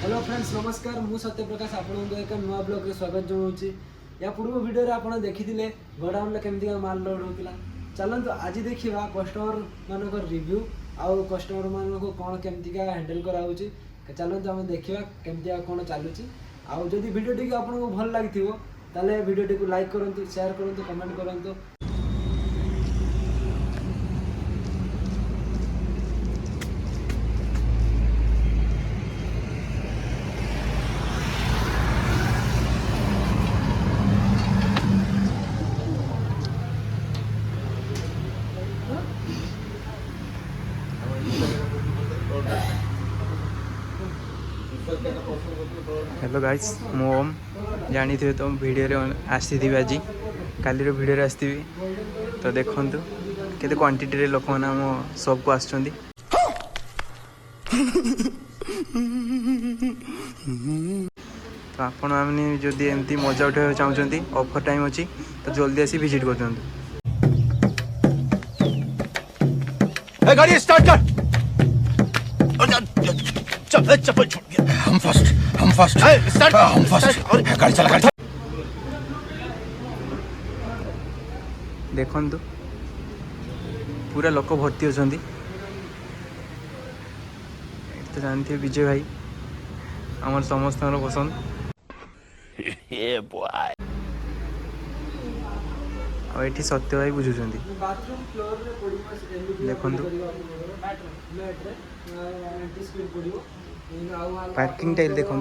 Hello friends नमस्कार मु सत्यप्रकाश आपको एक नुआ ब्लॉग रे स्वागत जनाऊँगी। या पूर्व वीडियो आप देखी गोडाउन केमती माल लोड होता। चलते आज देखा कस्टमर मान रिव्यू आउ कस्टमर मान को कौन केमती हैंडल कराऊँगी। चलते आम देखा केमती कौन चलुची। आउ जदि वीडियो टी आपको भल लगी ताले वीडियो टी लाइक करूँ, शेयर करूँ, कमेंट करूँ। हेलो गाइस मु ओम जानी थे तो वीडियो रे आसी थी आज काली वीडियो रे आसी तो देखु केते क्वांटिटी रे लोक मैंने आम सब को आसुँच तो आपण मैंने जदि एमती मजा उठा चाहते ऑफर टाइम अच्छी तो जल्दी आसी विजिट कर गाड़ी स्टार्ट कर। चप्पल छूट गया। हम फर्स्ट स्टार्ट हम फर्स्ट और गाड़ी चला गाड़ी। देखु पूरा लोक भर्ती अच्छा तो जानते विजय भाई आम समस्त पसंद ये सत्य भाई बुझुं पार्किंग टाइल देखु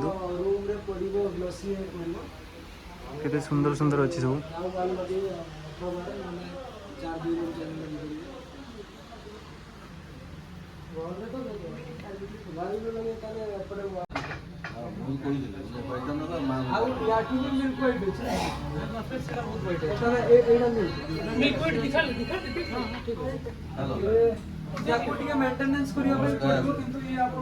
केते सुंदर सुंदर अच्छी सब मेंटेनेंस करियो भाई पड़ियो किंतु ये आपन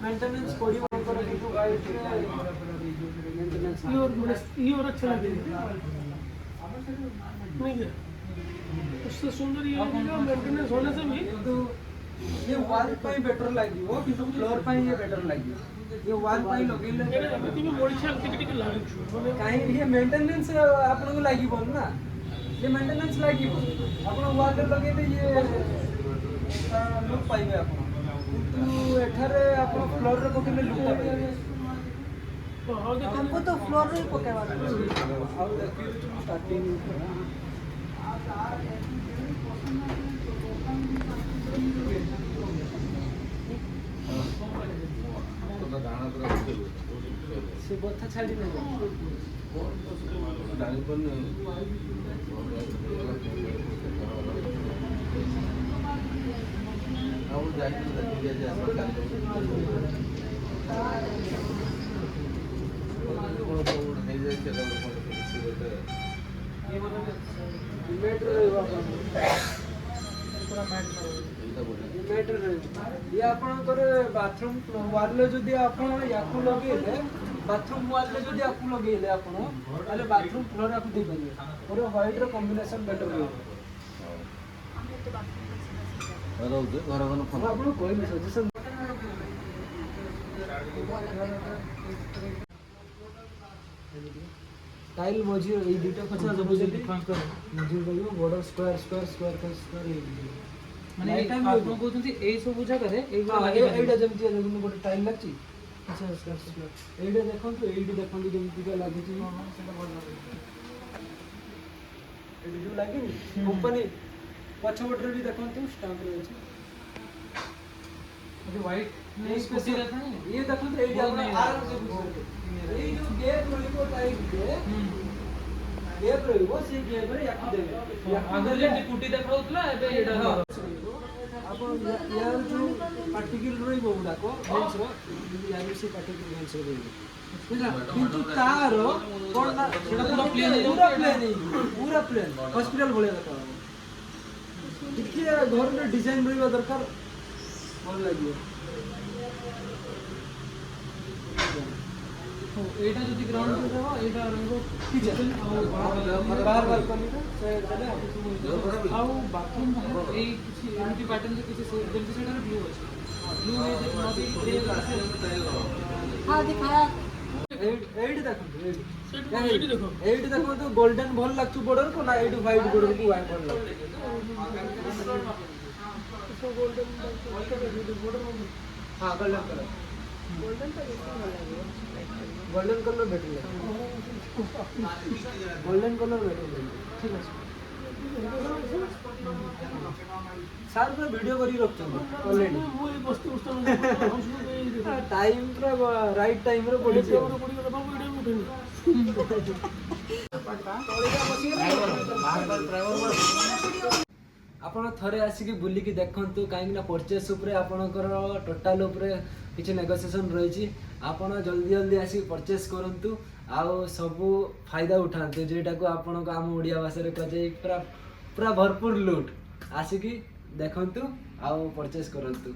मेंटेनेंस पड़ियो पर किंतु गाइड मेंटेनेंस ये और अच्छा लगे नहीं है उससे सुंदर ये मेंटेनेंस होने से भी तो ये वाल पे बेटर लगी वो किंतु फ्लोर पे ये बेटर लगी ये वाल पे लगेले एमती भी बड़ी छल टिक लागु काहे ये मेंटेनेंस आपन को लागि बोल ना ये मेंटेनेंस लागि आपण वाल लगे तो ये लुक पाइबे आपण किंतु एठारे आपण फ्लोर रे पकेले लुक पाइबे हमको तो फ्लोर रे पकेवा आ स्टार्टिंग से बथा छाड़ी नहीं ये आपनकर बाथरूम वाल जदि आपण याकू लगेले बाथरूम वाल जदि आपू लगेले आपण ताले बाथरूम फ्लोर आपू दे परिबे और व्हाइट रो कॉम्बिनेशन बेटर हो घर आपन कोई सजेशन टाइल मझी ए दुटा खचा सब डिफाइन कर मझी गयो बॉर्डर स्क्वायर माने ए टाइम आपण कहउछथि ए सब जगह रे एइडा जेमति देखन गोटे टाइल लागछि अच्छा एइडा देखन तो एइडा देखन जेमति का लागि छि सेटा बोल एइडा जो लागि कंपनी पछवट रे भी देखन तो स्टैम्प रे अछि जो व्हाइट ये स्पेशल रहता है ये देखन तो एइडा आर ए जो गेप रोलिको टाइप के गेप रोलिको से गेप रे याकू देबे आगे जे कुटी देखाउतला एबे एइडा अपन यार जो पार्टिकल रही बोला को बेंच रो यार से पार्टिकल बेंच रो बुझला किंतु तार कोन ना सेटा पूरा प्लेन हॉस्पिटल बोले देखा देखिए घर में डिजाइन रही दरकार भल लगे एटा जदि ग्राउंड पे देबो एटा रंगो किचन बार बार करनी से चले आउ बाथरूम ए किछि एमटी पैटर्न जे किछि जल्दी सेटा व्यू अछि हाँ दिखाया एइड देखो एइड देखो तो गोल्डन भल लागछु बॉर्डर को ना एइड व्हाइट बॉर्डर को व्हाइट भल लागछु हां गोल्डन कलर गोल्डन कलर भेटिले गोल्डन कलर भेटिले ठीक है सार पूरा वीडियो करी रखछन ऑलरेडी टाइम पूरा राइट टाइम रे पड़ी आपण थरे आसिक बुलिकी देखंतु काहेकि ना परचेस उपरे आपणकर टोटल उपरे किछि नेगोशिएशन रहिछि आपण जल्दी जल्दी आसिक परचेस करंतु आउ सब फायदा उठांतु जेटा को आपण को आम ओडिया भाषा रे कजे पूरा पूरा भरपूर लूट आसिक देखंतु आउ परचेस करंतु।